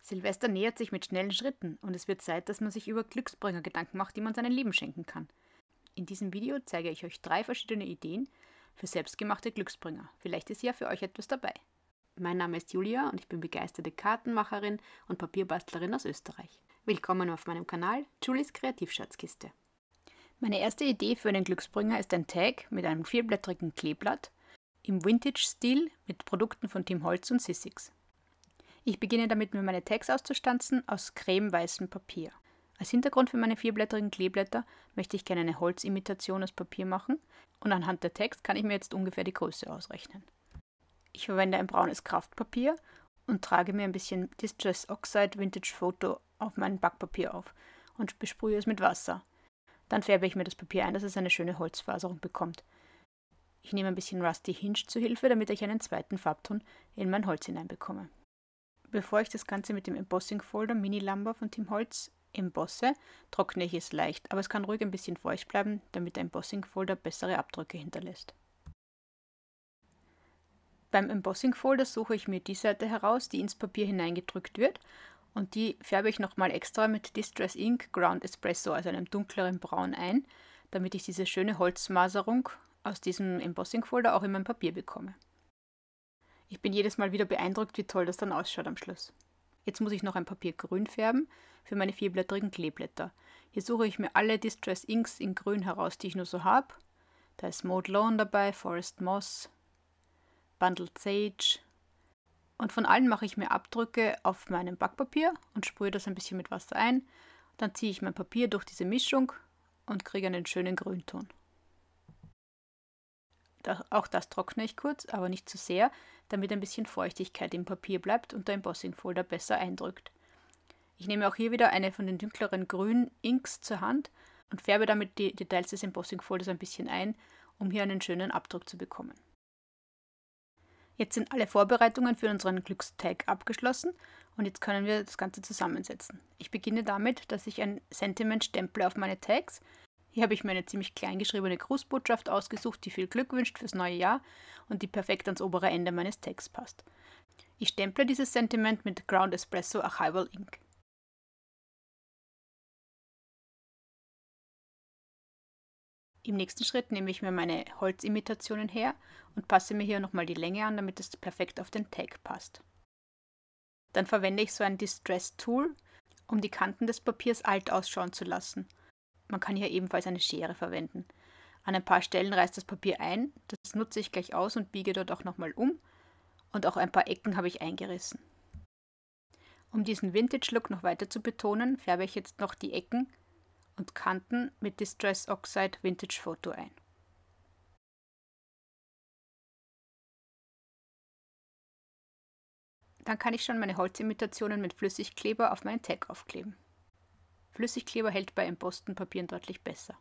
Silvester nähert sich mit schnellen Schritten und es wird Zeit, dass man sich über Glücksbringer Gedanken macht, die man seinem Leben schenken kann. In diesem Video zeige ich euch 3 verschiedene Ideen für selbstgemachte Glücksbringer. Vielleicht ist ja für euch etwas dabei. Mein Name ist Julia und ich bin begeisterte Kartenmacherin und Papierbastlerin aus Österreich. Willkommen auf meinem Kanal Julies Kreativschatzkiste. Meine erste Idee für einen Glücksbringer ist ein Tag mit einem 4-blättrigen Kleeblatt im Vintage-Stil mit Produkten von Tim Holtz und Sizzix. Ich beginne damit, mir meine Tags auszustanzen aus cremeweißem Papier. Als Hintergrund für meine 4-blättrigen Kleeblätter möchte ich gerne eine Holzimitation aus Papier machen und anhand der Tags kann ich mir jetzt ungefähr die Größe ausrechnen. Ich verwende ein braunes Kraftpapier und trage mir ein bisschen Distress Oxide Vintage Photo auf mein Backpapier auf und besprühe es mit Wasser. Dann färbe ich mir das Papier ein, dass es eine schöne Holzfaserung bekommt. Ich nehme ein bisschen Rusty Hinge zu Hilfe, damit ich einen zweiten Farbton in mein Holz hineinbekomme. Bevor ich das Ganze mit dem Embossing Folder Mini Lumber von Tim Holtz embosse, trockne ich es leicht, aber es kann ruhig ein bisschen feucht bleiben, damit der Embossing Folder bessere Abdrücke hinterlässt. Beim Embossing Folder suche ich mir die Seite heraus, die ins Papier hineingedrückt wird, und die färbe ich nochmal extra mit Distress Ink Ground Espresso, also einem dunkleren Braun ein, damit ich diese schöne Holzmaserung aus diesem Embossing Folder auch in mein Papier bekomme. Ich bin jedes Mal wieder beeindruckt, wie toll das dann ausschaut am Schluss. Jetzt muss ich noch ein Papier grün färben für meine 4-blättrigen Kleeblätter. Hier suche ich mir alle Distress Inks in grün heraus, die ich nur so habe. Da ist Mowed Lawn dabei, Forest Moss, Bundled Sage. Und von allen mache ich mir Abdrücke auf meinem Backpapier und sprühe das ein bisschen mit Wasser ein. Dann ziehe ich mein Papier durch diese Mischung und kriege einen schönen Grünton. Auch das trockne ich kurz, aber nicht zu sehr, damit ein bisschen Feuchtigkeit im Papier bleibt und der Embossing Folder besser eindrückt. Ich nehme auch hier wieder eine von den dunkleren grünen Inks zur Hand und färbe damit die Details des Embossing Folders ein bisschen ein, um hier einen schönen Abdruck zu bekommen. Jetzt sind alle Vorbereitungen für unseren Glückstag abgeschlossen und jetzt können wir das Ganze zusammensetzen. Ich beginne damit, dass ich ein Sentiment stemple auf meine Tags. Hier habe ich mir eine ziemlich klein geschriebene Grußbotschaft ausgesucht, die viel Glück wünscht fürs neue Jahr und die perfekt ans obere Ende meines Tags passt. Ich stemple dieses Sentiment mit Ground Espresso Archival Ink. Im nächsten Schritt nehme ich mir meine Holzimitationen her und passe mir hier nochmal die Länge an, damit es perfekt auf den Tag passt. Dann verwende ich so ein Distress Tool, um die Kanten des Papiers alt ausschauen zu lassen. Man kann hier ebenfalls eine Schere verwenden. An ein paar Stellen reißt das Papier ein, das nutze ich gleich aus und biege dort auch nochmal um. Und auch ein paar Ecken habe ich eingerissen. Um diesen Vintage-Look noch weiter zu betonen, färbe ich jetzt noch die Ecken und Kanten mit Distress Oxide Vintage Photo ein. Dann kann ich schon meine Holzimitationen mit Flüssigkleber auf meinen Tag aufkleben. Flüssigkleber hält bei embossten Papieren deutlich besser.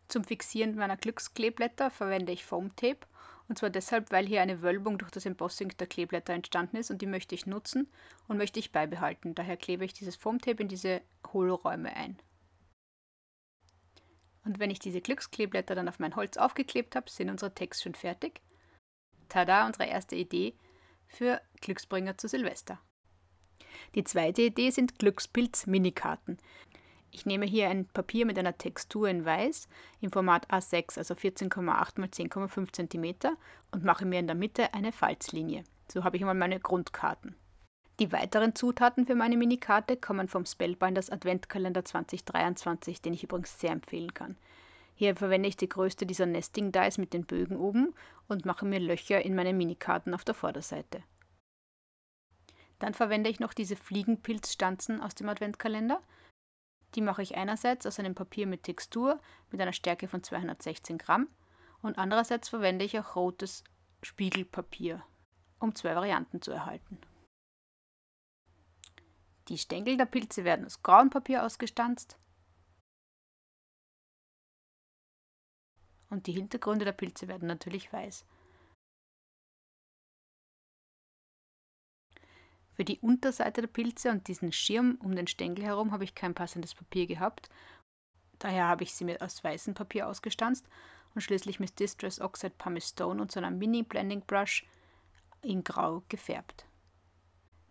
Zum Fixieren meiner Glückskleeblätter verwende ich Foam Tape, und zwar deshalb, weil hier eine Wölbung durch das Embossing der Kleeblätter entstanden ist und die möchte ich nutzen und möchte ich beibehalten. Daher klebe ich dieses Foam Tape in diese Hohlräume ein. Und wenn ich diese Glückskleeblätter dann auf mein Holz aufgeklebt habe, sind unsere Tags schon fertig. Tada, unsere erste Idee für Glücksbringer zu Silvester. Die zweite Idee sind Glückspilz-Minikarten. Ich nehme hier ein Papier mit einer Textur in Weiß im Format A6, also 14,8 x 10,5 cm und mache mir in der Mitte eine Falzlinie. So habe ich einmal meine Grundkarten. Die weiteren Zutaten für meine Minikarte kommen vom Spellbinders Adventkalender 2023, den ich übrigens sehr empfehlen kann. Hier verwende ich die größte dieser Nesting Dies mit den Bögen oben und mache mir Löcher in meine Minikarten auf der Vorderseite. Dann verwende ich noch diese Fliegenpilzstanzen aus dem Adventkalender. Die mache ich einerseits aus einem Papier mit Textur mit einer Stärke von 216 Gramm und andererseits verwende ich auch rotes Spiegelpapier, um 2 Varianten zu erhalten. Die Stängel der Pilze werden aus grauem Papier ausgestanzt und die Hintergründe der Pilze werden natürlich weiß. Für die Unterseite der Pilze und diesen Schirm um den Stängel herum habe ich kein passendes Papier gehabt. Daher habe ich sie mir aus weißem Papier ausgestanzt und schließlich mit Distress Oxide Pumice Stone und so einer Mini Blending Brush in Grau gefärbt.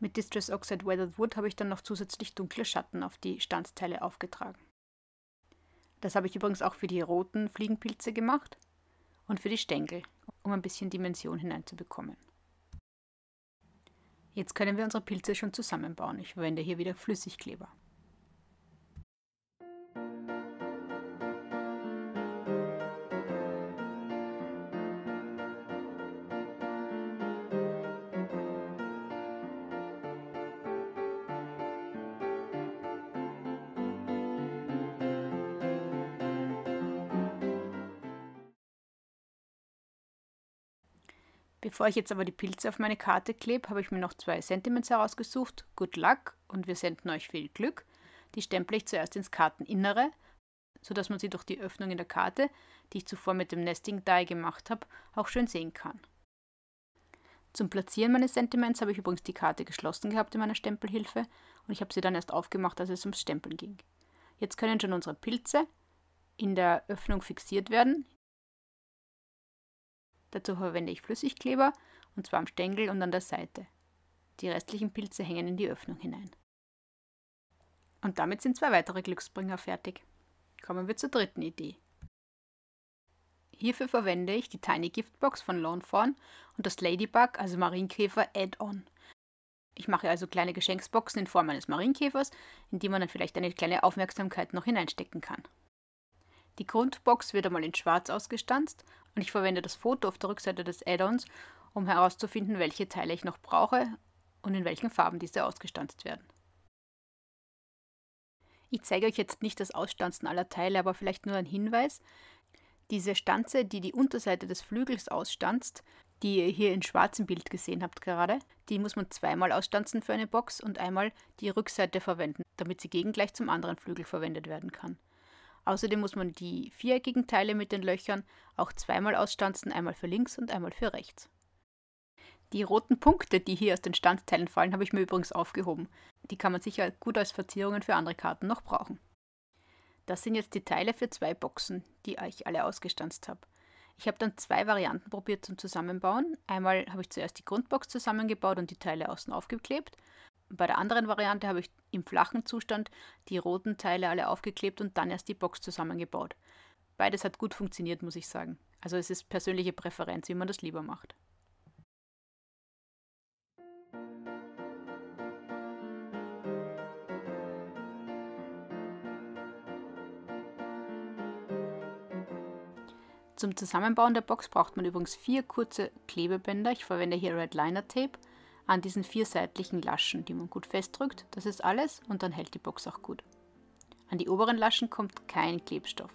Mit Distress Oxide Weathered Wood habe ich dann noch zusätzlich dunkle Schatten auf die Standsteile aufgetragen. Das habe ich übrigens auch für die roten Fliegenpilze gemacht und für die Stängel, um ein bisschen Dimension hineinzubekommen. Jetzt können wir unsere Pilze schon zusammenbauen. Ich verwende hier wieder Flüssigkleber. Bevor ich jetzt aber die Pilze auf meine Karte klebe, habe ich mir noch 2 Sentiments herausgesucht, Good Luck und wir senden euch viel Glück. Die stemple ich zuerst ins Karteninnere, sodass man sie durch die Öffnung in der Karte, die ich zuvor mit dem Nesting Die gemacht habe, auch schön sehen kann. Zum Platzieren meines Sentiments habe ich übrigens die Karte geschlossen gehabt in meiner Stempelhilfe und ich habe sie dann erst aufgemacht, als es ums Stempeln ging. Jetzt können schon unsere Pilze in der Öffnung fixiert werden. Dazu verwende ich Flüssigkleber, und zwar am Stängel und an der Seite. Die restlichen Pilze hängen in die Öffnung hinein. Und damit sind 2 weitere Glücksbringer fertig. Kommen wir zur dritten Idee. Hierfür verwende ich die Tiny Gift Box von Lawn Fawn und das Ladybug, also Marienkäfer, Add-on. Ich mache also kleine Geschenksboxen in Form eines Marienkäfers, in die man dann vielleicht eine kleine Aufmerksamkeit noch hineinstecken kann. Die Grundbox wird einmal in schwarz ausgestanzt und ich verwende das Foto auf der Rückseite des Add-ons, um herauszufinden, welche Teile ich noch brauche und in welchen Farben diese ausgestanzt werden. Ich zeige euch jetzt nicht das Ausstanzen aller Teile, aber vielleicht nur ein Hinweis. Diese Stanze, die die Unterseite des Flügels ausstanzt, die ihr hier in schwarzem Bild gesehen habt gerade, die muss man zweimal ausstanzen für eine Box und einmal die Rückseite verwenden, damit sie gegengleich zum anderen Flügel verwendet werden kann. Außerdem muss man die viereckigen Teile mit den Löchern auch zweimal ausstanzen, einmal für links und einmal für rechts. Die roten Punkte, die hier aus den Stanzteilen fallen, habe ich mir übrigens aufgehoben. Die kann man sicher gut als Verzierungen für andere Karten noch brauchen. Das sind jetzt die Teile für 2 Boxen, die ich alle ausgestanzt habe. Ich habe dann 2 Varianten probiert zum Zusammenbauen. Einmal habe ich zuerst die Grundbox zusammengebaut und die Teile außen aufgeklebt. Bei der anderen Variante habe ich im flachen Zustand die roten Teile alle aufgeklebt und dann erst die Box zusammengebaut. Beides hat gut funktioniert, muss ich sagen. Also es ist persönliche Präferenz, wie man das lieber macht. Zum Zusammenbauen der Box braucht man übrigens 4 kurze Klebebänder. Ich verwende hier Red Liner Tape an diesen 4 seitlichen Laschen, die man gut festdrückt. Das ist alles und dann hält die Box auch gut. An die oberen Laschen kommt kein Klebstoff.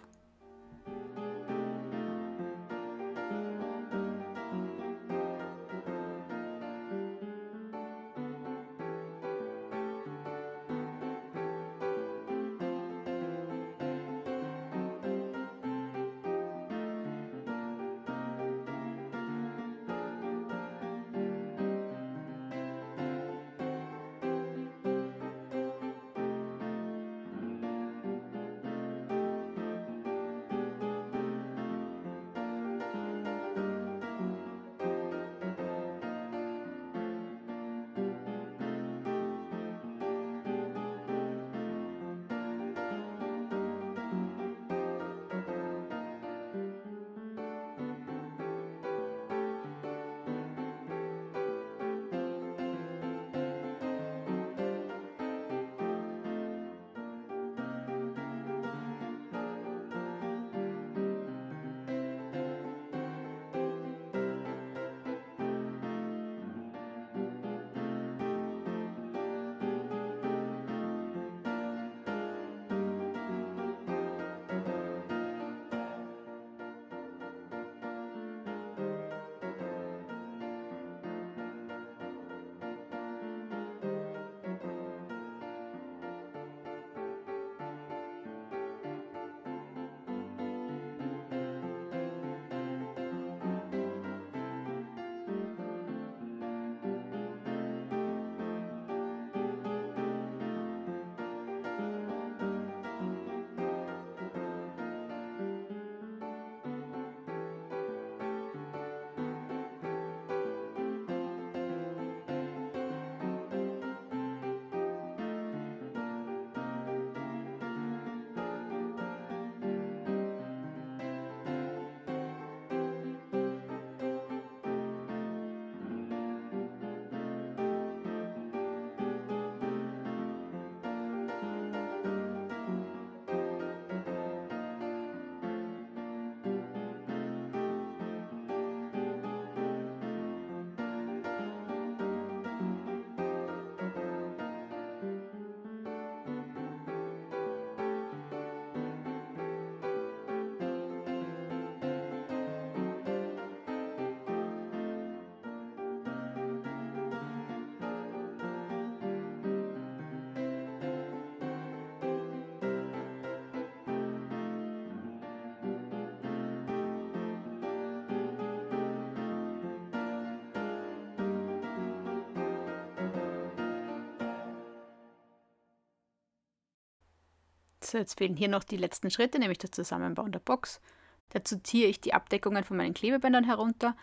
So, jetzt fehlen hier noch die letzten Schritte, nämlich das Zusammenbauen der Box. Dazu ziehe ich die Abdeckungen von meinen Klebebändern herunter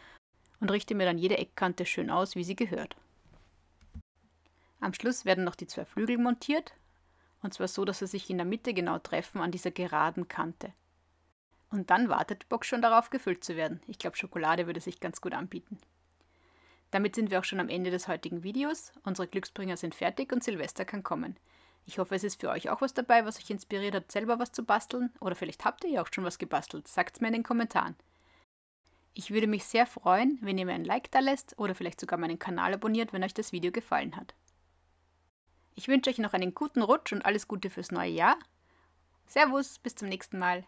und richte mir dann jede Eckkante schön aus, wie sie gehört. Am Schluss werden noch die 2 Flügel montiert, und zwar so, dass sie sich in der Mitte genau treffen an dieser geraden Kante. Und dann wartet die Box schon darauf, gefüllt zu werden. Ich glaube, Schokolade würde sich ganz gut anbieten. Damit sind wir auch schon am Ende des heutigen Videos. Unsere Glücksbringer sind fertig und Silvester kann kommen. Ich hoffe, es ist für euch auch was dabei, was euch inspiriert hat, selber was zu basteln. Oder vielleicht habt ihr ja auch schon was gebastelt. Sagt es mir in den Kommentaren. Ich würde mich sehr freuen, wenn ihr mir ein Like da lässt oder vielleicht sogar meinen Kanal abonniert, wenn euch das Video gefallen hat. Ich wünsche euch noch einen guten Rutsch und alles Gute fürs neue Jahr. Servus, bis zum nächsten Mal.